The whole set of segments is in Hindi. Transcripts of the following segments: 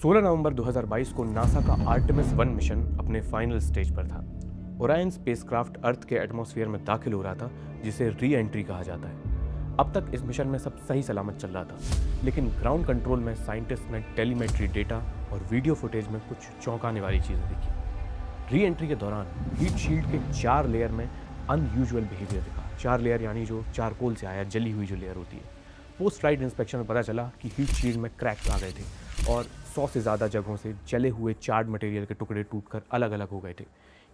16 नवंबर 2022 को नासा का आर्टेमिस 1 मिशन अपने फाइनल स्टेज पर था। ओरायन स्पेसक्राफ्ट अर्थ के एटमॉस्फेयर में दाखिल हो रहा था, जिसे री एंट्री कहा जाता है। अब तक इस मिशन में सब सही सलामत चल रहा था, लेकिन ग्राउंड कंट्रोल में साइंटिस्ट ने टेलीमेट्री डेटा और वीडियो फुटेज में कुछ चौंकाने वाली चीज़ें देखी। री एंट्री के दौरान हीट शील्ड के 4 लेयर में अनयूजुअल बिहेवियर दिखा। 4 लेयर यानी जो चारकोल से आया, जली हुई जो लेयर होती है। पोस्ट फ्लाइट इंस्पेक्शन में पता चला कि हीट शील्ड में क्रैक्स आ गए थे और 100 से ज़्यादा जगहों से जले हुए चार्ड मटेरियल के टुकड़े टूटकर अलग अलग हो गए थे।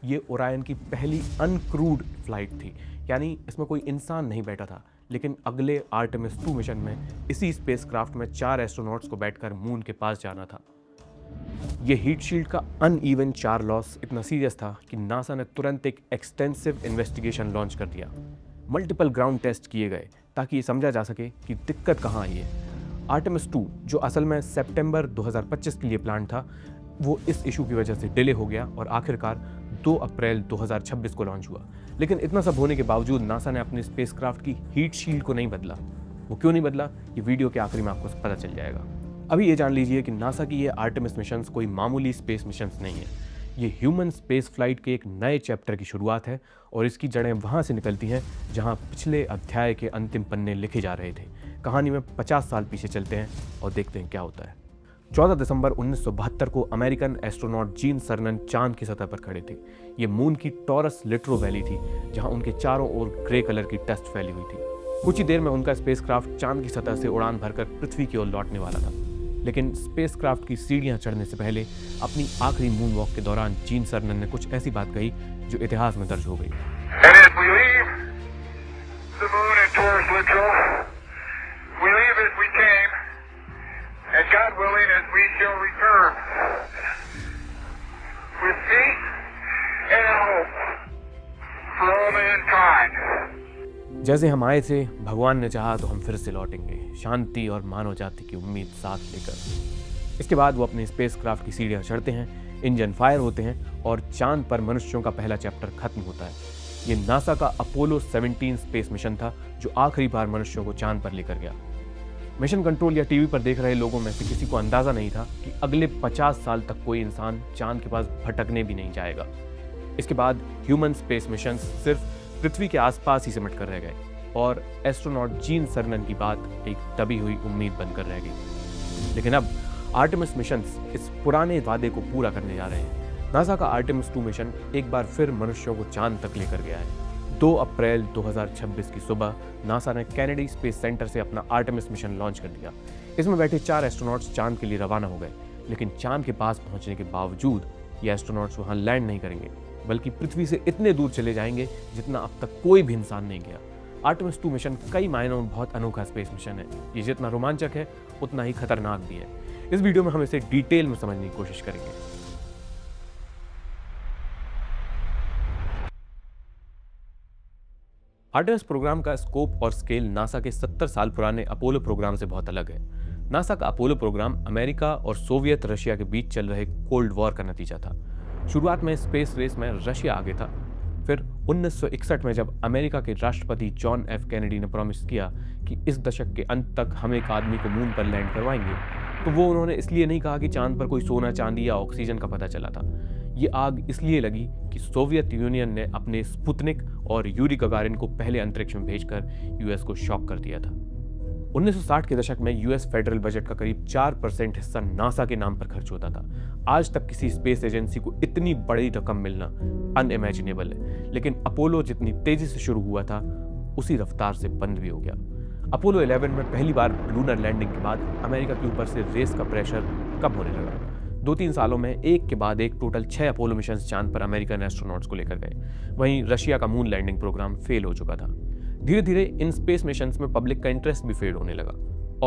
ये ओरायन की पहली अनक्रूड फ्लाइट थी, यानी इसमें कोई इंसान नहीं बैठा था। लेकिन अगले आर्टेमिस 2 मिशन में इसी स्पेसक्राफ्ट में 4 एस्ट्रोनॉट्स को बैठकर मून के पास जाना था। ये हीट शील्ड का अनइवन चार लॉस इतना सीरियस था कि नासा ने तुरंत एक एक्सटेंसिव इन्वेस्टिगेशन लॉन्च कर दिया। मल्टीपल ग्राउंड टेस्ट किए गए ताकि ये समझा जा सके कि दिक्कत कहाँ आई है। आर्टेमिस 2, जो असल में सितंबर 2025 के लिए प्लान था, वो इस इशू की वजह से डिले हो गया और आखिरकार 2 अप्रैल 2026 को लॉन्च हुआ। लेकिन इतना सब होने के बावजूद नासा ने अपने स्पेसक्राफ्ट की हीट शील्ड को नहीं बदला। वो क्यों नहीं बदला, ये वीडियो के आखिरी में आपको पता चल जाएगा। अभी ये जान लीजिए कि नासा की ये आर्टेमिस मिशंस कोई मामूली स्पेस मिशंस नहीं है। ये ह्यूमन स्पेस फ्लाइट के एक नए चैप्टर की शुरुआत है और इसकी जड़ें वहाँ से निकलती हैं जहाँ पिछले अध्याय के अंतिम पन्ने लिखे जा रहे थे। कहानी में 50 साल पीछे चलते हैं और देखते हैं क्या होता है। 14 दिसंबर 1972 को अमेरिकन एस्ट्रोनॉट जीन सर्नन चांद की सतह पर खड़े थे। ये मून की टॉरस लिट्रो वैली थी, जहां उनके चारों ओर ग्रे कलर की डस्ट फैली हुई थी। कुछ ही देर में उनका स्पेसक्राफ्ट चांद की सतह से उड़ान भरकर पृथ्वी की ओर लौटने वाला था। लेकिन स्पेसक्राफ्ट की सीढ़ियां चढ़ने से पहले अपनी आखिरी मून वॉक के दौरान जीन सर्नन ने कुछ ऐसी बात कही जो इतिहास में दर्ज हो गई। And God willing, as we shall return with peace and hope for all mankind. जैसे हम आए थे, भगवान ने चाहा तो हम फिर से लौटेंगे, शांति और मानव जाति की उम्मीद साथ लेकर। इसके बाद वो अपने स्पेसक्राफ्ट की सीढ़ियां चढ़ते हैं, इंजन फायर होते हैं और चांद पर मनुष्यों का पहला चैप्टर खत्म होता है। ये नासा का अपोलो 17 स्पेस मिशन था, जो आखिरी बार मनुष्यों को चांद पर लेकर गया। मिशन कंट्रोल या टीवी पर देख रहे लोगों में से किसी को अंदाजा नहीं था कि अगले 50 साल तक कोई इंसान चांद के पास भटकने भी नहीं जाएगा। इसके बाद ह्यूमन स्पेस मिशंस सिर्फ पृथ्वी के आसपास ही सिमट कर रह गए और एस्ट्रोनॉट जीन सर्नन की बात एक दबी हुई उम्मीद बनकर रह गई। लेकिन अब आर्टेमिस मिशंस इस पुराने वादे को पूरा करने जा रहे हैं। नासा का आर्टेमिस 2 मिशन एक बार फिर मनुष्यों को चांद तक लेकर गया है। 2 अप्रैल 2026 की सुबह नासा ने कैनेडी स्पेस सेंटर से अपना आर्टेमिस मिशन लॉन्च कर दिया। इसमें बैठे 4 एस्ट्रोनॉट्स चांद के लिए रवाना हो गए। लेकिन चांद के पास पहुंचने के बावजूद ये एस्ट्रोनॉट्स वहां लैंड नहीं करेंगे, बल्कि पृथ्वी से इतने दूर चले जाएंगे जितना अब तक कोई भी इंसान नहीं गया। आर्टेमिस 2 मिशन कई मायनों में बहुत अनोखा स्पेस मिशन है। ये जितना रोमांचक है, उतना ही खतरनाक भी है। इस वीडियो में हम इसे डिटेल में समझने की कोशिश करेंगे। आर्टेमिस प्रोग्राम का स्कोप और स्केल नासा के 70 साल पुराने अपोलो प्रोग्राम से बहुत अलग है। नासा का अपोलो प्रोग्राम अमेरिका और सोवियत रशिया के बीच चल रहे कोल्ड वॉर का नतीजा था। शुरुआत में स्पेस रेस में रशिया आगे था। फिर 1961 में जब अमेरिका के राष्ट्रपति जॉन एफ कैनेडी ने प्रॉमिस किया कि इस दशक के अंत तक हम एक आदमी को मून पर लैंड करवाएंगे, तो वो उन्होंने इसलिए नहीं कहा कि चांद पर कोई सोना चांदी या ऑक्सीजन का पता चला था। ये आग इसलिए लगी कि सोवियत यूनियन ने अपने स्पुतनिक और यूरी गगारिन को पहले अंतरिक्ष में भेजकर यूएस को शॉक कर दिया था। 1960 के दशक में यूएस फेडरल बजट का करीब 4% हिस्सा नासा के नाम पर खर्च होता था। आज तक किसी स्पेस एजेंसी को इतनी बड़ी रकम मिलना अनइमेजिनेबल है। लेकिन अपोलो जितनी तेजी से शुरू हुआ था, उसी रफ्तार से बंद भी हो गया। अपोलो 11 में पहली बार लूनर लैंडिंग के बाद अमेरिका के ऊपर से रेस का प्रेशर कम होने लगा। 2-3 सालों में एक के बाद एक टोटल 6 अपोलो मिशन चांद पर अमेरिकन एस्ट्रोनॉट्स को लेकर गए। वहीं रशिया का मून लैंडिंग प्रोग्राम फेल हो चुका था। धीरे धीरे इन स्पेस मिशंस में पब्लिक का इंटरेस्ट भी फेड होने लगा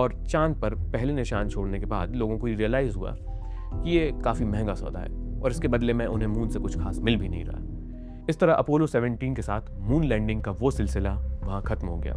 और चांद पर पहले निशान छोड़ने के बाद लोगों को रियलाइज हुआ कि ये काफ़ी महंगा सौदा है और इसके बदले में उन्हें मून से कुछ खास मिल भी नहीं रहा। इस तरह अपोलो 17 के साथ मून लैंडिंग का वो सिलसिला वहाँ खत्म हो गया।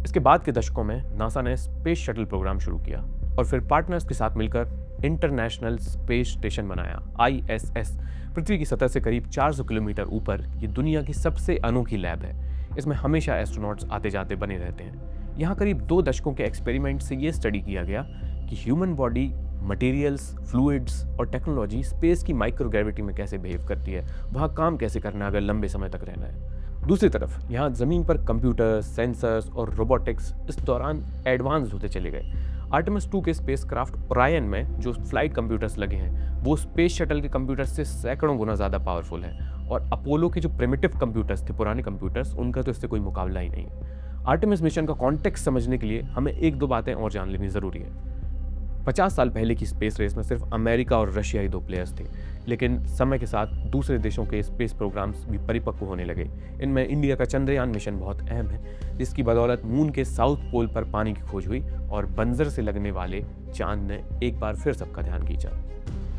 इसके बाद के दशकों में नासा ने स्पेस शटल प्रोग्राम शुरू किया और फिर पार्टनर्स के साथ मिलकर इंटरनेशनल स्पेस स्टेशन बनाया, ISS। पृथ्वी की सतह से करीब 400 किलोमीटर ऊपर ये दुनिया की सबसे अनोखी लैब है। इसमें हमेशा एस्ट्रोनॉट्स आते जाते बने रहते हैं। यहाँ करीब 2 दशकों के एक्सपेरिमेंट से ये स्टडी किया गया कि ह्यूमन बॉडी मटेरियल्स, फ्लूइड्स और टेक्नोलॉजी स्पेस की माइक्रोग्रेविटी में कैसे बिहेव करती है, वहाँ काम कैसे करना है अगर लंबे समय तक रहना है। दूसरी तरफ यहाँ ज़मीन पर कंप्यूटर्स, सेंसर्स और रोबोटिक्स इस दौरान एडवांस होते चले गए। आर्टेमिस 2 के स्पेसक्राफ्ट ओरायन में जो फ्लाइट कंप्यूटर्स लगे हैं वो स्पेस शटल के कंप्यूटर्स से सैकड़ों गुना ज़्यादा पावरफुल हैं, और अपोलो के जो प्रिमिटिव कंप्यूटर्स थे, पुराने कंप्यूटर्स, उनका तो इससे कोई मुकाबला ही नहीं है। आर्टेमिस मिशन का कॉन्टेक्स्ट समझने के लिए हमें एक दो बातें और जान लेनी ज़रूरी है। 50 साल पहले की स्पेस रेस में सिर्फ अमेरिका और रशिया ही दो प्लेयर्स थे, लेकिन समय के साथ दूसरे देशों के स्पेस प्रोग्राम्स भी परिपक्व होने लगे। इनमें इंडिया का चंद्रयान मिशन बहुत अहम है, जिसकी बदौलत मून के साउथ पोल पर पानी की खोज हुई और बंजर से लगने वाले चांद ने एक बार फिर सबका ध्यान खींचा।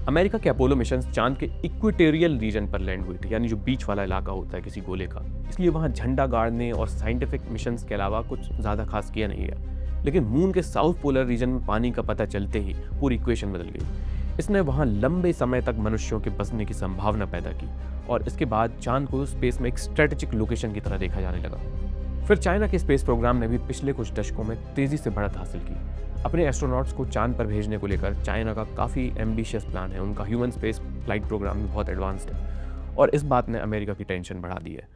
अमेरिका के अपोलो मिशन चांद के इक्वेटोरियल रीजन पर लैंड हुए थे, यानी जो बीच वाला इलाका होता है किसी गोले का, इसलिए वहाँ झंडा गाड़ने और साइंटिफिक मिशंस के अलावा कुछ ज़्यादा खास किया नहीं गया। लेकिन मून के साउथ पोलर रीजन में पानी का पता चलते ही पूरी इक्वेशन बदल गई। इसने वहाँ लंबे समय तक मनुष्यों के बसने की संभावना पैदा की, और इसके बाद चांद को स्पेस में एक स्ट्रेटेजिक लोकेशन की तरह देखा जाने लगा। फिर चाइना के स्पेस प्रोग्राम ने भी पिछले कुछ दशकों में तेज़ी से बढ़त हासिल की। अपने एस्ट्रोनॉट्स को चांद पर भेजने को लेकर चाइना का काफ़ी एम्बिशियस प्लान है। उनका ह्यूमन स्पेस फ्लाइट प्रोग्राम भी बहुत एडवांस्ड है, और इस बात ने अमेरिका की टेंशन बढ़ा दी है।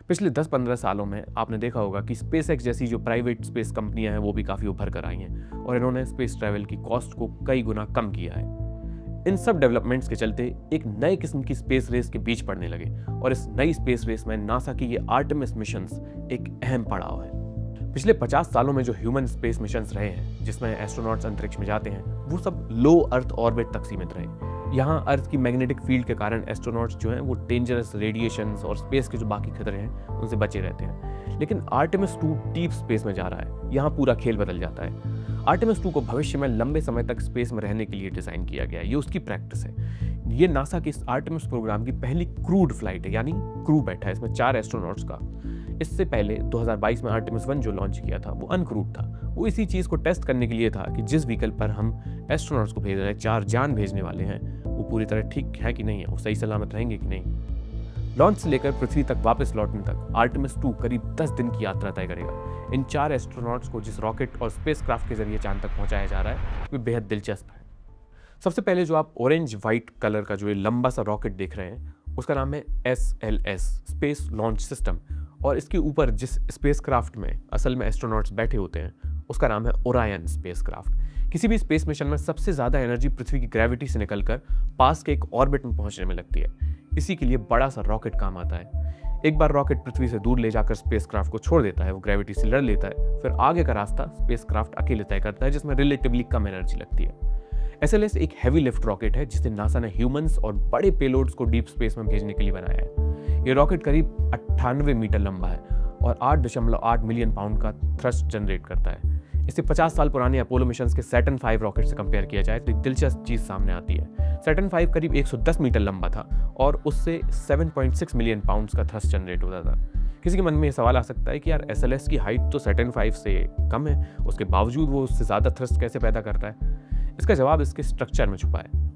पिछले 10-15 सालों में आपने देखा होगा कि स्पेसएक्स जैसी जो प्राइवेट स्पेस कंपनियां हैं वो भी काफ़ी उभर कर आई हैं, और इन्होंने स्पेस ट्रैवल की कॉस्ट को कई गुना कम किया है। इन सब डेवलपमेंट्स के चलते एक नए किस्म की स्पेस रेस के बीच पड़ने लगे, और इस नई स्पेस रेस में नासा की ये आर्टेमिस मिशंस एक अहम पड़ाव है। पिछले 50 सालों में जो ह्यूमन स्पेस मिशंस रहे हैं, जिसमें एस्ट्रोनॉट्स अंतरिक्ष में जाते हैं, वो सब लो अर्थ ऑर्बिट तक सीमित रहे। यहाँ अर्थ की मैग्नेटिक फील्ड के कारण एस्ट्रोनॉट्स जो हैं वो डेंजरस रेडिएशंस और स्पेस के जो बाकी खतरे हैं उनसे बचे रहते हैं। लेकिन आर्टेमिस 2 डीप स्पेस में जा रहा है, यहाँ पूरा खेल बदल जाता है। आर्टेमिस 2 को भविष्य में लंबे समय तक स्पेस में रहने के लिए डिज़ाइन किया गया है, ये उसकी प्रैक्टिस है। ये नासा के इस आर्टेमिस प्रोग्राम की पहली क्रूड फ्लाइट है, यानी क्रू बैठा है इसमें 4 एस्ट्रोनॉट्स का। इससे पहले 2022 में आर्टेमिस 1 जो लॉन्च किया था वो अनक्रूड था। वो इसी चीज़ को टेस्ट करने के लिए था कि जिस व्हीकल पर हम एस्ट्रोनॉट्स को भेज रहे हैं, 4 जान भेजने वाले हैं, वो पूरी तरह ठीक है कि नहीं है, वो सही सलामत रहेंगे कि नहीं। लॉन्च से लेकर पृथ्वी तक वापस लौटने तक आर्टेमिस 2 करीब 10 दिन की यात्रा तय करेगा। इन 4 एस्ट्रोनॉट्स को जिस रॉकेट और स्पेसक्राफ्ट के जरिए चांद तक पहुंचाया जा रहा है वो बेहद दिलचस्प है। सबसे पहले जो आप ऑरेंज वाइट कलर का जो ये लंबा सा रॉकेट देख रहे हैं उसका नाम है SLS, स्पेस लॉन्च सिस्टम, और इसके ऊपर जिस स्पेसक्राफ्ट में असल में एस्ट्रोनॉट्स बैठे होते हैं उसका नाम है ओरायन स्पेसक्राफ्ट। किसी भी स्पेस मिशन में सबसे ज़्यादा एनर्जी पृथ्वी की ग्रेविटी से निकलकर पास के एक ऑर्बिट में पहुंचने में लगती है। इसी के लिए बड़ा सा रॉकेट काम आता है। एक बार रॉकेट पृथ्वी से दूर ले जाकर स्पेसक्राफ्ट को छोड़ देता है, वो ग्रेविटी से लड़ लेता है, फिर आगे का रास्ता स्पेसक्राफ्ट अकेले तय करता है, जिसमें रिलेटिवली कम एनर्जी लगती है। SLS एक हैवी लिफ्ट रॉकेट है जिसे नासा ने ह्यूमंस और बड़े पेलोड्स को डीप स्पेस में भेजने के लिए बनाया है। ये रॉकेट करीब 98 मीटर लंबा है और 8.8 मिलियन पाउंड का थ्रस्ट जनरेट करता है। इसे 50 साल पुराने अपोलो मिशंस के सैटर्न 5 रॉकेट से कंपेयर किया जाए तो एक दिलचस्प चीज़ सामने आती है। सैटर्न 5 करीब 110 मीटर लंबा था और उससे 7.6 मिलियन पाउंड्स का थ्रस्ट जनरेट होता था। किसी के मन में ये सवाल आ सकता है कि यार SLS की हाइट तो सैटर्न 5 से कम है, उसके बावजूद वो उससे ज़्यादा थ्रस्ट कैसे पैदा करता है? इसका जवाब इसके स्ट्रक्चर में छुपा है।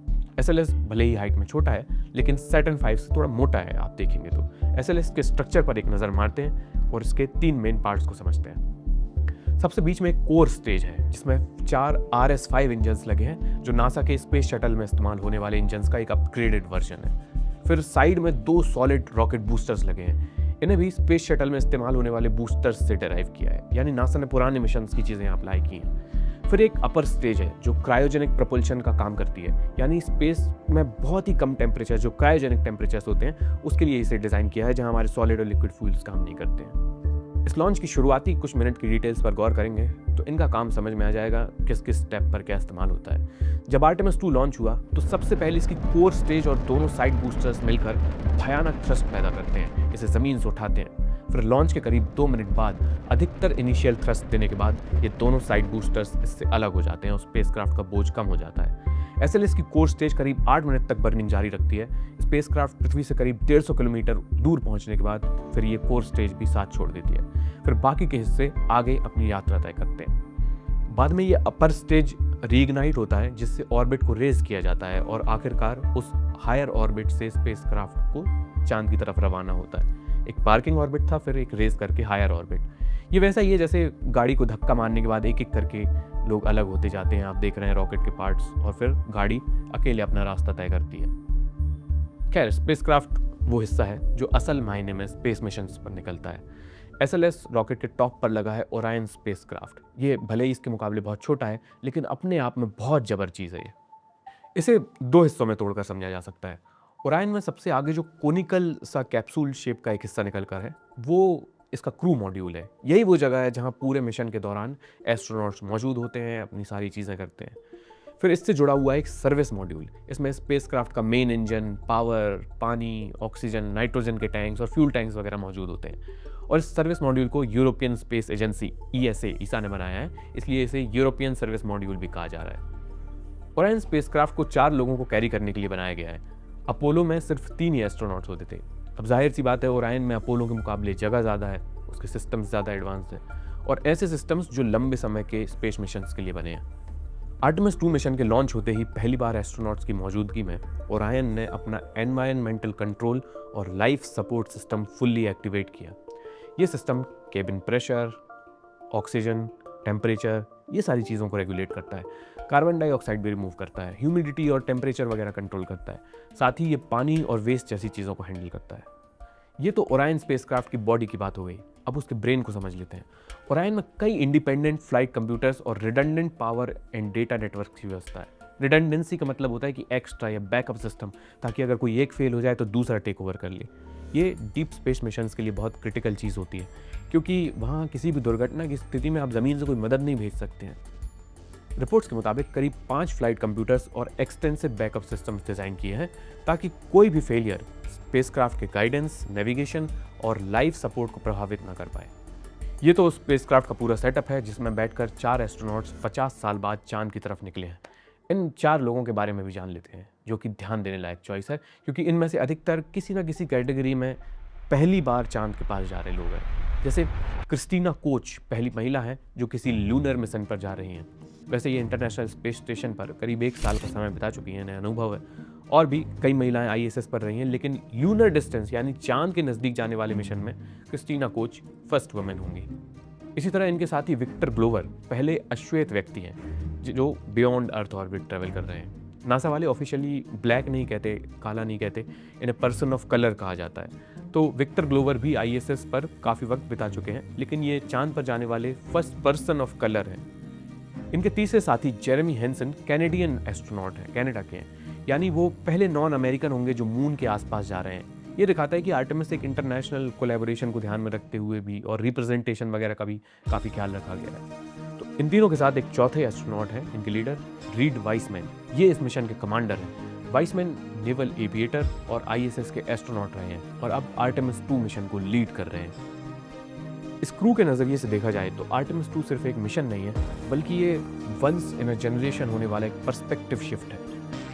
SLS भले ही हाइट में छोटा है लेकिन सैटर्न 5 से थोड़ा मोटा है। आप देखेंगे तो SLS के स्ट्रक्चर पर एक नज़र मारते हैं और इसके 3 मेन पार्ट्स को समझते हैं। सबसे बीच में एक कोर स्टेज है जिसमें 4 RS-5 इंजन्स लगे हैं जो नासा के स्पेस शटल में इस्तेमाल होने वाले इंजन्स का एक अपग्रेडेड वर्जन है। फिर साइड में 2 सॉलिड रॉकेट बूस्टर्स लगे हैं। इन्हें भी स्पेस शटल में इस्तेमाल होने वाले बूस्टर्स से डिराइव किया है, यानी नासा ने पुराने मिशंस की चीज़ें अप्लाई की हैं। फिर एक अपर स्टेज है जो क्रायोजेनिक प्रपल्शन का काम करती है, यानी स्पेस में बहुत ही कम टेम्परेचर जो क्रायोजेनिक टेम्परेचर्स होते हैं उसके लिए इसे डिज़ाइन किया है, जहां हमारे सॉलिड और लिक्विड फ्यूल्स काम नहीं करते हैं। इस लॉन्च की शुरुआती कुछ मिनट की डिटेल्स पर गौर करेंगे तो इनका काम समझ में आ जाएगा किस किस स्टेप पर क्या इस्तेमाल होता है। जब आर्टेमिस 2 लॉन्च हुआ तो सबसे पहले इसकी कोर स्टेज और दोनों साइड बूस्टर्स मिलकर भयानक थ्रस्ट पैदा करते हैं, इसे ज़मीन से उठाते हैं। फिर लॉन्च के करीब 2 मिनट बाद अधिकतर इनिशियल थ्रस्ट देने के बाद ये दोनों साइड बूस्टर्स इससे अलग हो जाते हैं और स्पेसक्राफ्ट का बोझ कम हो जाता है। SLS की कोर स्टेज करीब 8 मिनट तक बर्निंग जारी रखती है। स्पेसक्राफ्ट पृथ्वी से करीब 150 किलोमीटर दूर पहुंचने के बाद फिर ये कोर स्टेज भी साथ छोड़ देती है। फिर बाकी के हिस्से आगे अपनी यात्रा तय करते हैं। बाद में ये अपर स्टेज रीइग्नाइट होता है जिससे ऑर्बिट को रेज किया जाता है और आखिरकार उस हायर ऑर्बिट से स्पेसक्राफ्ट को चांद की तरफ रवाना होता है। एक पार्किंग ऑर्बिट था, फिर एक रेस करके हायर ऑर्बिट। ये वैसा ही है जैसे गाड़ी को धक्का मारने के बाद एक एक करके लोग अलग होते जाते हैं, आप देख रहे हैं रॉकेट के पार्ट्स, और फिर गाड़ी अकेले अपना रास्ता तय करती है। खैर, स्पेसक्राफ्ट वो हिस्सा है जो असल मायने में स्पेस मिशंस पर निकलता है। SLS रॉकेट के टॉप पर लगा है ओरायन स्पेसक्राफ्ट। ये भले ही इसके मुकाबले बहुत छोटा है, लेकिन अपने आप में बहुत जबर चीज़ है ये। इसे दो हिस्सों में तोड़कर समझा जा सकता है। ओरायन में सबसे आगे जो कोनिकल सा कैप्सूल शेप का एक हिस्सा निकल कर है, वो इसका क्रू मॉड्यूल है। यही वो जगह है जहाँ पूरे मिशन के दौरान एस्ट्रोनॉट्स मौजूद होते हैं, अपनी सारी चीज़ें करते हैं। फिर इससे जुड़ा हुआ एक सर्विस मॉड्यूल। इसमें स्पेसक्राफ्ट का मेन इंजन, पावर, पानी, ऑक्सीजन, नाइट्रोजन के टैंक्स और फ्यूल टैंक्स वगैरह मौजूद होते हैं। और इस सर्विस मॉड्यूल को यूरोपियन स्पेस एजेंसी ESA ईसा ने बनाया है, इसलिए इसे यूरोपियन सर्विस मॉड्यूल भी कहा जा रहा है। ओरायन स्पेसक्राफ्ट को 4 लोगों को कैरी करने के लिए बनाया गया है। अपोलो में सिर्फ 3 ही एस्ट्रोनॉट्स होते थे। अब जाहिर सी बात है, ओरायन में अपोलो के मुकाबले जगह ज़्यादा है, उसके सिस्टम्स ज़्यादा एडवांस है, और ऐसे सिस्टम्स जो लंबे समय के स्पेस मिशंस के लिए बने हैं। आर्टेमिस 2 मिशन के लॉन्च होते ही पहली बार एस्ट्रोनॉट्स की मौजूदगी में ओरायन ने अपना एनवायरनमेंटल कंट्रोल और life support system fully activate किया। ये system cabin pressure, oxygen, temperature, ये सारी चीज़ों को रेगुलेट करता है। कार्बन डाइऑक्साइड भी रिमूव करता है, ह्यूमिडिटी और टेम्परेचर वगैरह कंट्रोल करता है। साथ ही ये पानी और वेस्ट जैसी चीज़ों को हैंडल करता है। ये तो ओरायन स्पेसक्राफ्ट की बॉडी की बात हो गई। अब उसके ब्रेन को समझ लेते हैं। ओरायन में कई इंडिपेंडेंट फ्लाइट कंप्यूटर्स और redundant power and data network की व्यवस्था है। रिडंडेंसी का मतलब होता है कि एक्स्ट्रा या बैकअप सिस्टम, ताकि अगर कोई एक फेल हो जाए तो दूसरा टेक ओवर कर ले। ये डीप स्पेस मिशंस के लिए बहुत क्रिटिकल चीज़ होती है, क्योंकि वहाँ किसी भी दुर्घटना की स्थिति में आप ज़मीन से कोई मदद नहीं भेज सकते हैं। रिपोर्ट्स के मुताबिक करीब 5 फ्लाइट कंप्यूटर्स और एक्सटेंसिव बैकअप सिस्टम्स डिज़ाइन किए हैं, ताकि कोई भी फेलियर स्पेसक्राफ्ट के गाइडेंस, नेविगेशन और लाइफ सपोर्ट को प्रभावित ना कर पाए। ये तो स्पेसक्राफ्ट का पूरा सेटअप है, जिसमें बैठकर 4 एस्ट्रोनॉट्स 50 साल बाद चांद की तरफ निकले हैं। इन 4 लोगों के बारे में भी जान लेते हैं, जो कि ध्यान देने लायक चॉइस है, क्योंकि इनमें से अधिकतर किसी न किसी कैटेगरी में पहली बार चांद के पास जा रहे लोग हैं। जैसे क्रिस्टीना कोच पहली महिला है जो किसी लूनर मिशन पर जा रही हैं। वैसे ये इंटरनेशनल स्पेस स्टेशन पर करीब 1 साल का समय बिता चुकी हैं, नया अनुभव है। और भी कई महिलाएं ISS पर रही हैं, लेकिन लूनर डिस्टेंस यानी चांद के नज़दीक जाने वाले मिशन में क्रिस्टीना कोच फर्स्ट वुमेन होंगी। इसी तरह इनके साथ ही विक्टर ग्लोवर पहले अश्वेत व्यक्ति हैं जो बियॉन्ड अर्थ ऑर्बिट ट्रैवल कर रहे हैं। नासा वाले ऑफिशियली ब्लैक नहीं कहते, काला नहीं कहते, इन्हें पर्सन ऑफ कलर कहा जाता है। तो विक्टर ग्लोवर भी ISS पर काफ़ी वक्त बिता चुके हैं, लेकिन ये चांद पर जाने वाले फर्स्ट पर्सन ऑफ कलर हैं। इनके तीसरे साथी जेरेमी हेंसन कैनेडियन एस्ट्रोनॉट हैं, कनाडा के हैं, यानी वो पहले नॉन अमेरिकन होंगे जो मून के आसपास जा रहे हैं। ये दिखाता है कि आर्टेमिस एक इंटरनेशनल कोलैबोरेशन को ध्यान में रखते हुए भी और रिप्रेजेंटेशन वगैरह का भी काफ़ी ख्याल रखा गया है। तो इन तीनों के साथ एक चौथे एस्ट्रोनॉट हैं, इनके लीडर रीड वाइसमैन। ये इस मिशन के कमांडर हैं। वाइसमैन नेवल एविएटर और ISS के एस्ट्रोनॉट रहे हैं और अब आर्टेमिस 2 मिशन को लीड कर रहे हैं। इस क्रू के नज़रिए से देखा जाए तो आर्टेमिस 2 सिर्फ एक मिशन नहीं है, बल्कि ये वंस इन अ जनरेशन होने वाला एक पर्सपेक्टिव शिफ्ट है।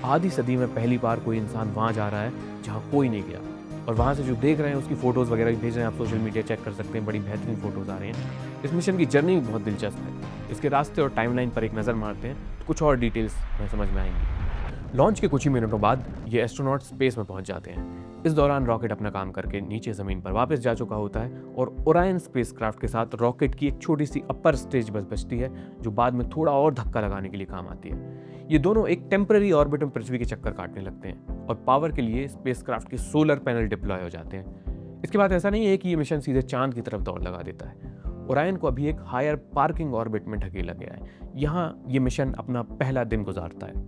आधी सदी में पहली बार कोई इंसान वहाँ जा रहा है जहाँ कोई नहीं गया, और वहाँ से जो देख रहे हैं उसकी फ़ोटोज़ वगैरह भी भेज रहे हैं, आप सोशल मीडिया चेक कर सकते हैं, बड़ी बेहतरीन फ़ोटोज़ आ रही हैं। इस मिशन की जर्नी भी बहुत दिलचस्प है। इसके रास्ते और टाइमलाइन पर एक नज़र मारते हैं तो कुछ और डिटेल्स हमें समझ में आएंगी। लॉन्च के कुछ ही मिनटों बाद ये एस्ट्रोनॉट स्पेस में पहुंच जाते हैं। इस दौरान रॉकेट अपना काम करके नीचे ज़मीन पर वापस जा चुका होता है और ओरायन स्पेसक्राफ्ट के साथ रॉकेट की एक छोटी सी अपर स्टेज बस बचती है, जो बाद में थोड़ा और धक्का लगाने के लिए काम आती है। ये दोनों एक टेम्पररी ऑर्बिट में पृथ्वी के चक्कर काटने लगते हैं और पावर के लिए स्पेसक्राफ्ट के सोलर पैनल डिप्लॉय हो जाते हैं। इसके बाद ऐसा नहीं है कि ये मिशन सीधे चांद की तरफ दौड़ लगा देता है। ओरायन को अभी एक हायर पार्किंग ऑर्बिट में ढकेला गया है। यहाँ ये मिशन अपना पहला दिन गुजारता है।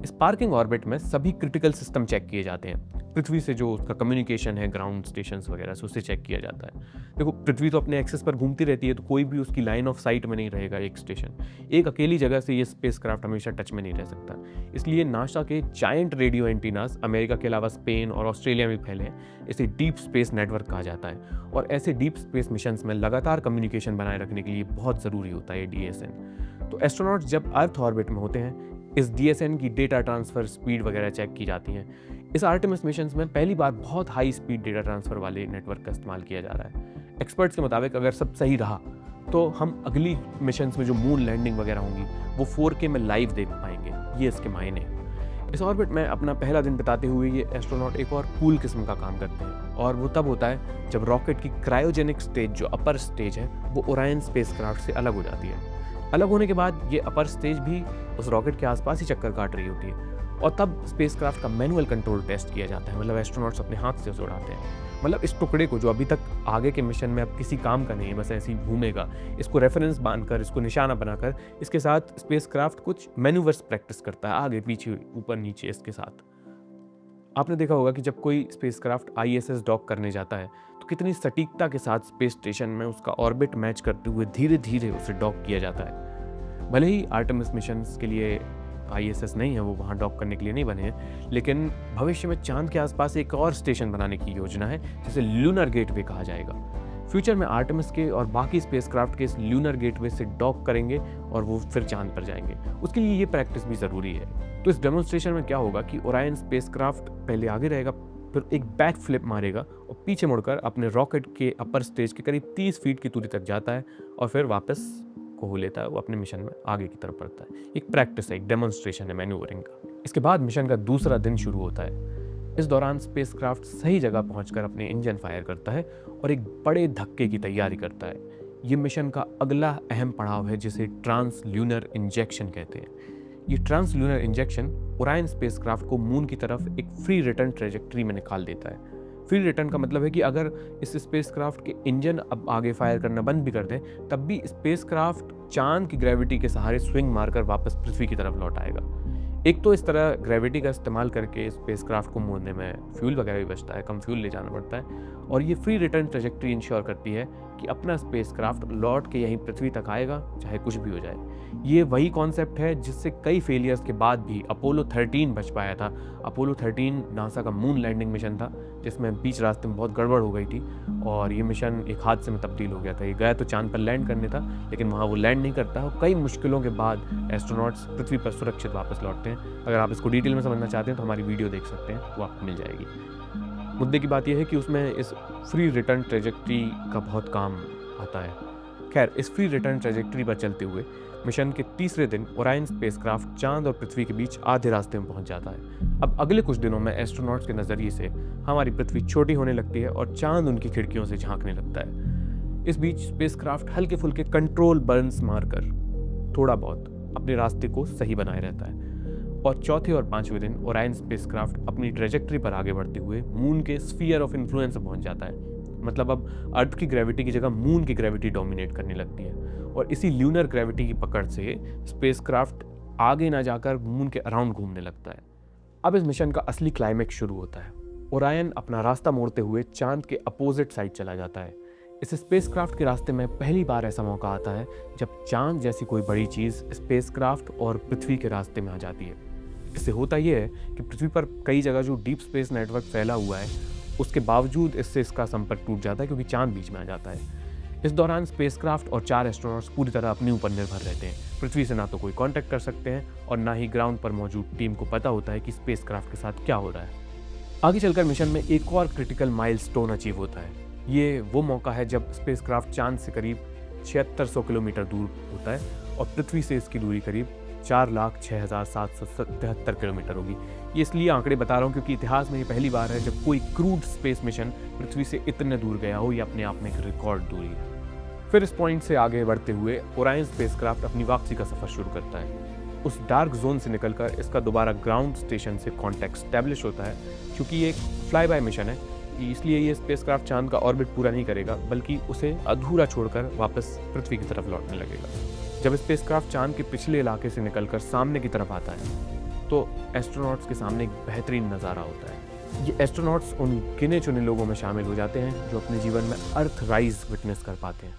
इस पार्किंग ऑर्बिट में सभी क्रिटिकल सिस्टम चेक किए जाते हैं। पृथ्वी से जो उसका कम्युनिकेशन है, ग्राउंड स्टेशंस वगैरह से, उसे चेक किया जाता है। देखो, पृथ्वी तो अपने एक्सेस पर घूमती रहती है, तो कोई भी उसकी लाइन ऑफ साइट में नहीं रहेगा। एक स्टेशन, एक अकेली जगह से ये स्पेसक्राफ्ट हमेशा टच में नहीं रह सकता। इसलिए नासा के जायंट रेडियो एंटीनास अमेरिका के अलावा स्पेन और ऑस्ट्रेलिया में फैले हैं। इसे डीप स्पेस नेटवर्क कहा जाता है और ऐसे डीप स्पेस मिशंस में लगातार कम्युनिकेशन बनाए रखने के लिए बहुत ज़रूरी होता है DSN। तो एस्ट्रोनॉट्स जब अर्थ ऑर्बिट में होते हैं, इस DSN की डेटा ट्रांसफ़र स्पीड वगैरह चेक की जाती हैं। इस आर्टेमिस मिशंस में पहली बार बहुत हाई स्पीड डेटा ट्रांसफ़र वाले नेटवर्क का इस्तेमाल किया जा रहा है। एक्सपर्ट्स के मुताबिक अगर सब सही रहा तो हम अगली मिशंस में जो मून लैंडिंग वगैरह होंगी वो 4K में लाइव देख पाएंगे। ये इसके मायने। इस ऑर्बिट में अपना पहला दिन बिताते हुए ये एस्ट्रोनॉट एक और कूल किस्म का काम करते हैं, और वो तब होता है जब रॉकेट की क्रायोजेनिक स्टेज, जो अपर स्टेज है, वो ओरायन स्पेसक्राफ्ट से अलग हो जाती है। अलग होने के बाद ये अपर स्टेज भी उस रॉकेट के आसपास ही चक्कर काट रही होती है और तब स्पेसक्राफ्ट का मैनुअल कंट्रोल टेस्ट किया जाता है। मतलब एस्ट्रोनॉट्स अपने हाथ से उसे उड़ाते हैं। मतलब इस टुकड़े को जो अभी तक आगे के मिशन में अब किसी काम का नहीं है, बस ऐसे ही घूमेगा, इसको रेफरेंस बांधकर, इसको निशाना बनाकर इसके साथ स्पेसक्राफ्ट कुछ मैन्यूवर्स प्रैक्टिस करता है, आगे पीछे ऊपर नीचे इसके साथ। आपने देखा होगा कि जब कोई स्पेसक्राफ्ट ISS डॉक करने जाता है तो कितनी सटीकता के साथ स्पेस स्टेशन में उसका ऑर्बिट मैच करते हुए धीरे धीरे उसे डॉक किया जाता है। भले ही आर्टेमिस मिशन के लिए ISS नहीं है, वो वहाँ डॉक करने के लिए नहीं बने हैं, लेकिन भविष्य में चांद के आसपास एक और स्टेशन बनाने की योजना है जिसे लूनर गेटवे कहा जाएगा। फ्यूचर में आर्टेमिस के और बाकी स्पेसक्राफ्ट के इस लूनर गेटवे से डॉक करेंगे और वो फिर चांद पर जाएंगे। उसके लिए ये प्रैक्टिस भी ज़रूरी है। तो इस डेमोन्स्ट्रेशन में क्या होगा कि ओरायन स्पेसक्राफ्ट पहले आगे रहेगा, फिर एक बैक फ्लिप मारेगा और पीछे मुड़कर अपने रॉकेट के अपर स्टेज के करीब 30 फीट की दूरी तक जाता है और फिर वापस को लेता है, वो अपने मिशन में आगे की तरफ बढ़ता है। एक प्रैक्टिस है, एक डेमोन्स्ट्रेशन है मैन्यूवरिंग का। इसके बाद मिशन का दूसरा दिन शुरू होता है। इस दौरान स्पेसक्राफ्ट सही जगह पहुंचकर अपने इंजन फायर करता है और एक बड़े धक्के की तैयारी करता है। ये मिशन का अगला अहम पड़ाव है जिसे ट्रांसल्यूनर इंजेक्शन कहते हैं। ये ट्रांसल्यूनर इंजेक्शन ओरायन स्पेसक्राफ्ट को मून की तरफ एक फ्री रिटर्न ट्रेजेक्ट्री में निकाल देता है। फ्री रिटर्न का मतलब है कि अगर इस स्पेसक्राफ्ट के इंजन अब आगे फायर करना बंद भी कर दें, तब भी स्पेसक्राफ्ट चांद की ग्रेविटी के सहारे स्विंग मारकर वापस पृथ्वी की तरफ लौट आएगा। एक तो इस तरह ग्रेविटी का इस्तेमाल करके स्पेसक्राफ्ट को मोड़ने में फ्यूल वगैरह भी बचता है, कम फ्यूल ले जाना पड़ता है, और ये फ्री रिटर्न ट्रेजेक्ट्री इंश्योर करती है कि अपना स्पेसक्राफ्ट लौट के यहीं पृथ्वी तक आएगा, चाहे कुछ भी हो जाए। ये वही कॉन्सेप्ट है जिससे कई फेलियर्स के बाद भी अपोलो 13 बच पाया था। अपोलो 13 नासा का मून लैंडिंग मिशन था जिसमें बीच रास्ते में बहुत गड़बड़ हो गई थी और ये मिशन एक हादसे में तब्दील हो गया था। ये गया तो चांद पर लैंड करने था, लेकिन वहाँ वो लैंड नहीं करता और कई मुश्किलों के बाद एस्ट्रोनॉट्स पृथ्वी पर सुरक्षित वापस लौटते हैं। अगर आप इसको डिटेल में समझना चाहते हैं तो हमारी वीडियो देख सकते हैं, वो आपको मिल जाएगी। मुद्दे की बात यह है कि उसमें इस फ्री रिटर्न ट्रेजेक्ट्री का बहुत काम आता है। खैर, इस फ्री रिटर्न ट्रेजेक्ट्री पर चलते हुए मिशन के तीसरे दिन ओरायन स्पेसक्राफ्ट चांद और पृथ्वी के बीच आधे रास्ते में पहुंच जाता है। अब अगले कुछ दिनों में एस्ट्रोनॉट्स के नज़रिए से हमारी पृथ्वी छोटी होने लगती है और चांद उनकी खिड़कियों से झांकने लगता है। इस बीच स्पेसक्राफ्ट हल्के फुल्के कंट्रोल बर्न्स मारकर थोड़ा बहुत अपने रास्ते को सही बनाए रहता है और चौथे और पांचवें दिन ओरायन स्पेसक्राफ्ट अपनी ट्रेजेक्ट्री पर आगे बढ़ते हुए मून के स्फीयर ऑफ इन्फ्लुएंस में पहुंच जाता है। मतलब अब अर्थ की ग्रेविटी की जगह मून की ग्रेविटी डोमिनेट करने लगती है और इसी ल्यूनर ग्रेविटी की पकड़ से स्पेसक्राफ्ट आगे ना जाकर मून के अराउंड घूमने लगता है। अब इस मिशन का असली क्लाइमेक्स शुरू होता है। ओरायन अपना रास्ता मोड़ते हुए चांद के अपोजिट साइड चला जाता है। इस स्पेसक्राफ्ट के रास्ते में पहली बार ऐसा मौका आता है जब चांद जैसी कोई बड़ी चीज़ स्पेसक्राफ्ट और पृथ्वी के रास्ते में आ जाती है। इससे होता यह है कि पृथ्वी पर कई जगह जो डीप स्पेस नेटवर्क फैला हुआ है, उसके बावजूद इससे इसका संपर्क टूट जाता है क्योंकि चांद बीच में आ जाता है। इस दौरान स्पेसक्राफ्ट और 4 एस्ट्रोनॉट्स पूरी तरह अपने ऊपर निर्भर रहते हैं। पृथ्वी से ना तो कोई कांटेक्ट कर सकते हैं और ना ही ग्राउंड पर मौजूद टीम को पता होता है कि स्पेसक्राफ्ट के साथ क्या हो रहा है। आगे चलकर मिशन में एक और क्रिटिकल माइलस्टोन अचीव होता है। ये वो मौका है जब स्पेसक्राफ्ट चांद से करीब 7600 किलोमीटर दूर होता है और पृथ्वी से इसकी दूरी करीब 4,06,777 किलोमीटर होगी। ये इसलिए आंकड़े बता रहा हूँ क्योंकि इतिहास में ये पहली बार है जब कोई क्रूड स्पेस मिशन पृथ्वी से इतने दूर गया हो। ये अपने आप में एक रिकॉर्ड दूरी है। फिर इस पॉइंट से आगे बढ़ते हुए ओरायन स्पेसक्राफ्ट अपनी वापसी का सफर शुरू करता है। उस डार्क जोन से निकलकर इसका दोबारा ग्राउंड स्टेशन से कॉन्टैक्ट स्टैब्लिश होता है। क्योंकि ये एक फ्लाई बाय मिशन है, इसलिए ये स्पेसक्राफ्ट चांद का ऑर्बिट पूरा नहीं करेगा, बल्कि उसे अधूरा छोड़कर वापस पृथ्वी की तरफ लौटने लगेगा। जब स्पेसक्राफ्ट चांद के पिछले इलाके से निकलकर सामने की तरफ आता है तो एस्ट्रोनॉट्स के सामने एक बेहतरीन नज़ारा होता है। ये एस्ट्रोनॉट्स उन गिने चुने लोगों में शामिल हो जाते हैं जो अपने जीवन में अर्थ राइज विटनेस कर पाते हैं।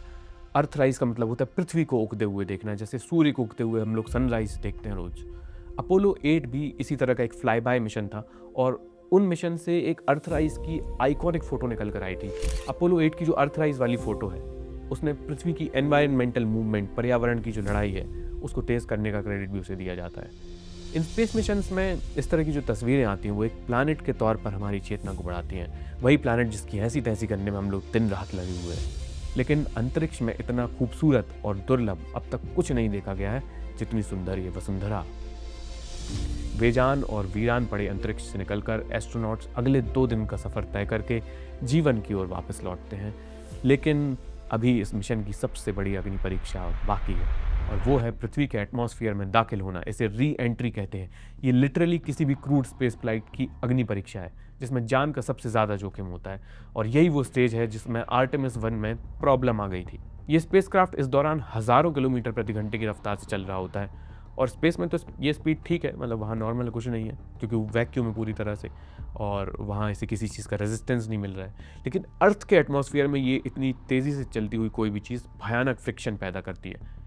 अर्थ राइज का मतलब होता है पृथ्वी को उगते हुए देखना, जैसे सूर्य को उगते हुए हम लोग सनराइज देखते हैं रोज। अपोलो 8 भी इसी तरह का एक फ्लाई बाय मिशन था और उन मिशन से एक अर्थराइज की आइकॉनिक फोटो निकल कर आई थी। अपोलो 8 की जो अर्थराइज वाली फोटो है उसने पृथ्वी की एनवायरमेंटल मूवमेंट, पर्यावरण की जो लड़ाई है, उसको तेज करने का क्रेडिट भी उसे दिया जाता है। इन स्पेस मिशंस में इस तरह की जो तस्वीरें आती हैं वो एक प्लैनेट के तौर पर हमारी चेतना को बढ़ाती हैं। वही प्लैनेट जिसकी ऐसी तैसी करने में हम लोग दिन रात लगे हुए हैं। लेकिन अंतरिक्ष में इतना खूबसूरत और दुर्लभ अब तक कुछ नहीं देखा गया है जितनी सुंदर ये वसुंधरा। बेजान और वीरान पड़े अंतरिक्ष से निकलकर एस्ट्रोनॉट्स अगले 2 दिन का सफर तय करके जीवन की ओर वापस लौटते हैं। लेकिन अभी इस मिशन की सबसे बड़ी अग्नि परीक्षा बाकी है। और वो है पृथ्वी के एटमॉस्फेयर में दाखिल होना। इसे री एंट्री कहते हैं। ये लिटरली किसी भी क्रूड स्पेस फ्लाइट की अग्नि परीक्षा है जिसमें जान का सबसे ज़्यादा जोखिम होता है, और यही वो स्टेज है जिसमें आर्टेमिस 1 में प्रॉब्लम आ गई थी। ये स्पेसक्राफ्ट इस दौरान हज़ारों किलोमीटर प्रति घंटे की रफ्तार से चल रहा होता है, और स्पेस में तो ये स्पीड ठीक है, मतलब वहाँ नॉर्मल कुछ नहीं है क्योंकि वो वैक्यूम है पूरी तरह से, और वहाँ ऐसे किसी चीज़ का रेजिस्टेंस नहीं मिल रहा है। लेकिन अर्थ के एटमॉस्फेयर में ये इतनी तेज़ी से चलती हुई कोई भी चीज़ भयानक फ्रिक्शन पैदा करती है।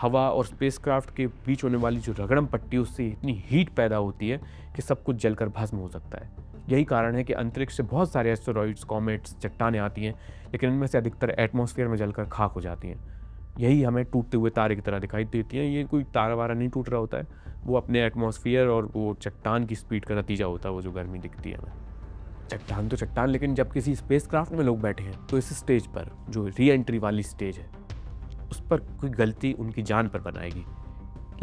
हवा और स्पेसक्राफ्ट के बीच होने वाली जो रगड़म पट्टी, उससे इतनी हीट पैदा होती है कि सब कुछ जलकर भस्म हो सकता है। यही कारण है कि अंतरिक्ष से बहुत सारे एस्टेरॉइड्स, कॉमेट्स, चट्टानें आती हैं, लेकिन इनमें से अधिकतर एटमॉस्फेयर में जलकर खाक हो जाती हैं। यही हमें टूटते हुए तारे की तरह दिखाई देती हैं। ये कोई तारा वारा नहीं टूट रहा होता है, वो अपने एटमॉस्फेयर और वो चट्टान की स्पीड का नतीजा होता है, वो जो गर्मी दिखती है हमें। चट्टान तो चट्टान, लेकिन जब किसी स्पेसक्राफ्ट में लोग बैठे हैं तो इस स्टेज पर, जो री एंट्री वाली स्टेज है, उस पर कोई गलती उनकी जान पर बनाएगी।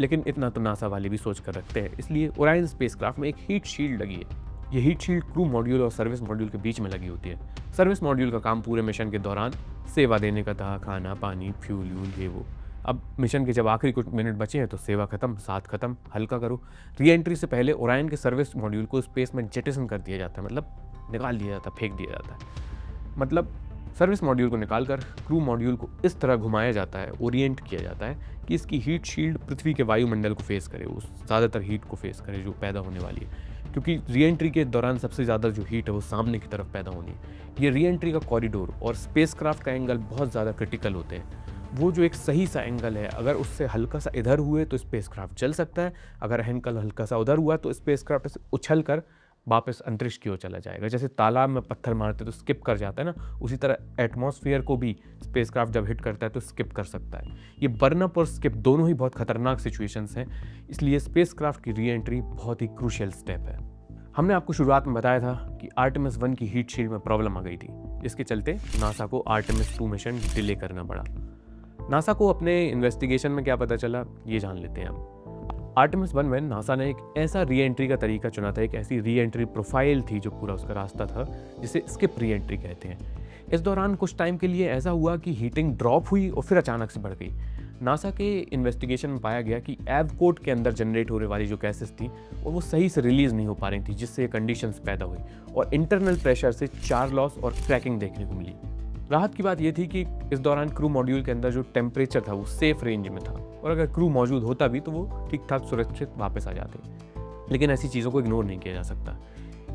लेकिन इतना तो नासा वाले भी सोच कर रखते हैं, इसलिए ओरायन स्पेसक्राफ्ट में एक हीट शील्ड लगी है। ये हीट शील्ड क्रू मॉड्यूल और सर्विस मॉड्यूल के बीच में लगी होती है। सर्विस मॉड्यूल का काम पूरे मिशन के दौरान सेवा देने का था, खाना पानी फ्यूल ये वो। अब मिशन के जब आखिरी कुछ मिनट बचे हैं तो सेवा खत्म, साथ खत्म, हल्का करो। री एंट्री से पहले ओरायन के सर्विस मॉड्यूल को स्पेस में जेटिसन कर दिया जाता है, मतलब निकाल दिया जाता है, फेंक दिया जाता है। मतलब सर्विस मॉड्यूल को निकालकर क्रू मॉड्यूल को इस तरह घुमाया जाता है, ओरिएंट किया जाता है कि इसकी हीट शील्ड पृथ्वी के वायुमंडल को फेस करे, उस ज़्यादातर हीट को फेस करे जो पैदा होने वाली है, क्योंकि री एंट्री के दौरान सबसे ज़्यादा जो हीट है वो सामने की तरफ पैदा होनी है। ये री एंट्री का कॉरिडोर और स्पेसक्राफ्ट का एंगल बहुत ज़्यादा क्रिटिकल होते हैं। वो जो एक सही सा एंगल है, अगर उससे हल्का सा इधर हुए तो स्पेसक्राफ्ट चल सकता है, अगर एंगल हल्का सा उधर हुआ तो स्पेसक्राफ्ट उछल कर वापस अंतरिक्ष की ओर चला जाएगा। जैसे तालाब में पत्थर मारते तो स्किप कर जाता है ना, उसी तरह एटमॉस्फेयर को भी स्पेसक्राफ्ट जब हिट करता है तो स्किप कर सकता है। ये बर्न अप और स्किप दोनों ही बहुत खतरनाक सिचुएशंस हैं, इसलिए स्पेसक्राफ्ट की री एंट्री बहुत ही क्रूशियल स्टेप है। हमने आपको शुरुआत में बताया था कि आर्टेमिस 1 की हीट शील्ड में प्रॉब्लम आ गई थी, जिसके चलते नासा को आर्टेमिस 2 मिशन डिले करना पड़ा। नासा को अपने इन्वेस्टिगेशन में क्या पता चला, ये जान लेते हैं हम। आर्टेमिस 1 में नासा ने एक ऐसा री एंट्री का तरीका चुना था, एक ऐसी री एंट्री प्रोफाइल थी जो पूरा उसका रास्ता था, जिसे स्किप री एंट्री कहते हैं। इस दौरान कुछ टाइम के लिए ऐसा हुआ कि हीटिंग ड्रॉप हुई और फिर अचानक से बढ़ गई। नासा के इन्वेस्टिगेशन में पाया गया कि एवकोट के अंदर जनरेट होने वाली जो गैसेस थी और वो सही से रिलीज नहीं हो पा रही थी, जिससे ये कंडीशंस पैदा हुई और इंटरनल प्रेशर से चार लॉस और क्रैकिंग देखने को मिली। राहत की बात यह थी कि इस दौरान क्रू मॉड्यूल के अंदर जो टेम्परेचर था वो सेफ रेंज में था, और अगर क्रू मौजूद होता भी तो वो ठीक ठाक सुरक्षित वापस आ जाते। लेकिन ऐसी चीज़ों को इग्नोर नहीं किया जा सकता।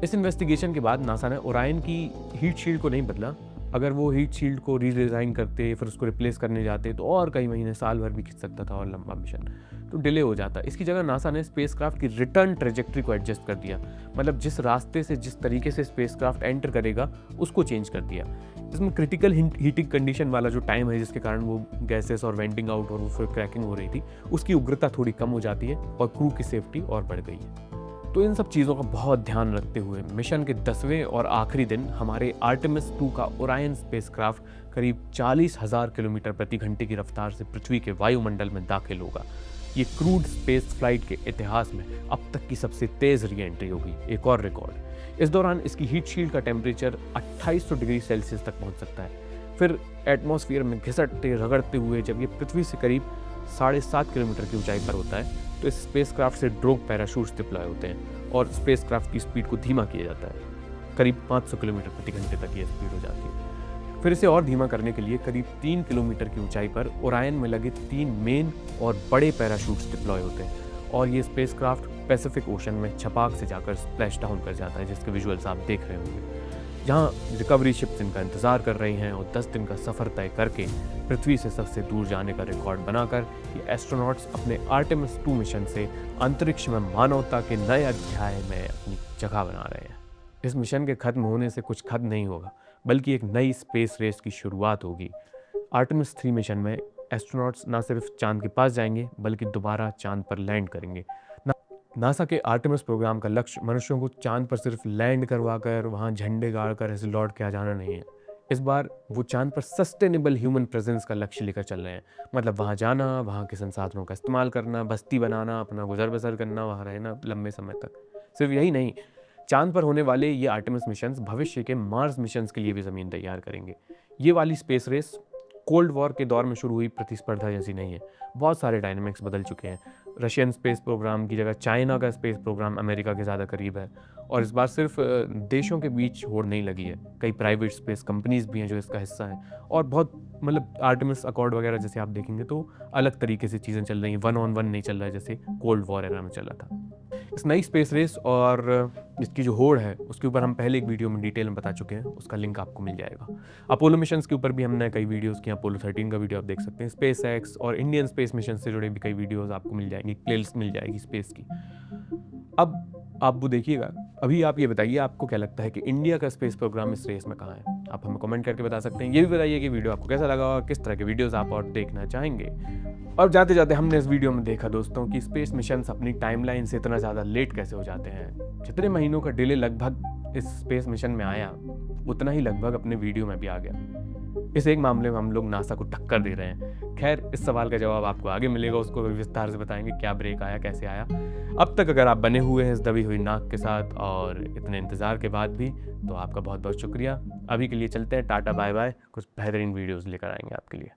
इस इन्वेस्टिगेशन के बाद नासा ने ओरायन की हीट शील्ड को नहीं बदला। अगर वो हीट शील्ड को रीडिज़ाइन करते, फिर उसको रिप्लेस करने जाते तो और कई महीने, साल भर भी खिंच सकता था और लंबा मिशन तो डिले हो जाता। इसकी जगह नासा ने स्पेसक्राफ्ट की रिटर्न ट्रेजेक्ट्री को एडजस्ट कर दिया, मतलब जिस रास्ते से, जिस तरीके से स्पेसक्राफ्ट एंटर करेगा उसको चेंज कर दिया। इसमें क्रिटिकल हीटिंग कंडीशन वाला जो टाइम है जिसके कारण वो गैसेस और वेंटिंग आउट और वो फिर क्रैकिंग हो रही थी, उसकी उग्रता थोड़ी कम हो जाती है और क्रू की सेफ्टी और बढ़ गई है। तो इन सब चीज़ों का बहुत ध्यान रखते हुए मिशन के 10वें और आखिरी दिन हमारे आर्टेमिस 2 का ओरायन स्पेसक्राफ्ट करीब 40,000 किलोमीटर प्रति घंटे की रफ्तार से पृथ्वी के वायुमंडल में दाखिल होगा। ये क्रूड स्पेस फ्लाइट के इतिहास में अब तक की सबसे तेज़ री एंट्री होगी, एक और रिकॉर्ड। इस दौरान इसकी हीट शील्ड का टेम्परेचर 2800 डिग्री सेल्सियस तक पहुंच सकता है। फिर एटमॉस्फेयर में घिसटते रगड़ते हुए जब ये पृथ्वी से करीब 7.5 किलोमीटर की ऊंचाई पर होता है तो इस स्पेसक्राफ्ट से ड्रोग पैराशूट्स डिप्लॉय होते हैं और स्पेसक्राफ्ट की स्पीड को धीमा किया जाता है। करीब 500 किलोमीटर प्रति घंटे तक ये स्पीड हो जाती है। फिर इसे और धीमा करने के लिए करीब 3 किलोमीटर की ऊंचाई पर ओरायन में लगे 3 मेन और बड़े पैराशूट्स डिप्लॉय होते हैं और ये स्पेसक्राफ्ट पैसिफिक ओशन में छपाक से जाकर स्प्लैश डाउन कर जाता है, जिसके विजुअल्स आप देख रहे होंगे। जहाँ रिकवरी शिप्स इनका इंतज़ार कर रही हैं और 10 दिन का सफ़र तय करके पृथ्वी से सबसे दूर जाने का रिकॉर्ड बनाकर ये एस्ट्रोनॉट्स अपने आर्टेमिस 2 मिशन से अंतरिक्ष में मानवता के नए अध्याय में अपनी जगह बना रहे हैं। इस मिशन के खत्म होने से कुछ खत्म नहीं होगा, बल्कि एक नई स्पेस रेस की शुरुआत होगी। आर्टेमिस 3 मिशन में एस्ट्रोनॉट्स न सिर्फ चांद के पास जाएंगे बल्कि दोबारा चांद पर लैंड करेंगे। नासा के आर्टेमिस प्रोग्राम का लक्ष्य मनुष्यों को चांद पर सिर्फ लैंड करवाकर वहाँ झंडे गाड़कर ऐसे लौट के आ जाना नहीं है। इस बार वो चांद पर सस्टेनेबल ह्यूमन प्रेजेंस का लक्ष्य लेकर चल रहे हैं, मतलब वहाँ जाना, वहाँ के संसाधनों का इस्तेमाल करना, बस्ती बनाना, अपना गुजर बसर करना, वहाँ रहना लंबे समय तक। सिर्फ यही नहीं, चांद पर होने वाले ये आर्टेमिस मिशंस भविष्य के मार्स मिशंस के लिए भी ज़मीन तैयार करेंगे। ये वाली स्पेस रेस कोल्ड वॉर के दौर में शुरू हुई प्रतिस्पर्धा जैसी नहीं है। बहुत सारे डायनामिक्स बदल चुके हैं। रशियन स्पेस प्रोग्राम की जगह चाइना का स्पेस प्रोग्राम अमेरिका के ज़्यादा करीब है, और इस बार सिर्फ देशों के बीच होड़ नहीं लगी है, कई प्राइवेट स्पेस कंपनीज भी हैं जो इसका हिस्सा हैं, और बहुत मतलब आर्टेमिस अकॉर्ड वगैरह जैसे आप देखेंगे तो अलग तरीके से चीज़ें चल रही हैं, 1-on-1 नहीं चल रहा है जैसे कोल्ड वॉर एरा में चला था। इस नई स्पेस रेस और इसकी जो होड़ है उसके ऊपर हम पहले एक वीडियो में डिटेल में बता चुके हैं, उसका लिंक आपको मिल जाएगा। अपोलो मिशंस के ऊपर भी हमने कई वीडियोस किए, अपोलो 13 का वीडियो आप देख सकते हैं। स्पेस एक्स और इंडियन स्पेस मिशन से जुड़े भी कई वीडियोस आपको मिल जाएंगी, प्लेलिस्ट मिल जाएगी स्पेस की। अब आप वो देखिएगा। अभी आप ये बताइए, आपको क्या लगता है कि इंडिया का स्पेस प्रोग्राम इस रेस में कहाँ है? आप हमें कमेंट करके बता सकते हैं। ये भी बताइए कि वीडियो आपको कैसा लगा और किस तरह के वीडियोस आप और देखना चाहेंगे। और जाते जाते हमने इस वीडियो में देखा दोस्तों कि स्पेस मिशंस अपनी टाइमलाइन से इतना ज़्यादा लेट कैसे हो जाते हैं। जितने महीनों का डिले लगभग इस स्पेस मिशन में आया, उतना ही लगभग अपने वीडियो में भी आ गया। इस एक मामले में हम लोग नासा को टक्कर दे रहे हैं। खैर, इस सवाल का जवाब आपको आगे मिलेगा, उसको विस्तार से बताएंगे क्या ब्रेक आया, कैसे आया। अब तक अगर आप बने हुए हैं इस दबी हुई नाक के साथ और इतने इंतज़ार के बाद भी, तो आपका बहुत बहुत शुक्रिया। अभी के लिए चलते हैं, टाटा बाय बाय। कुछ बेहतरीन वीडियोज़ लेकर आएंगे आपके लिए।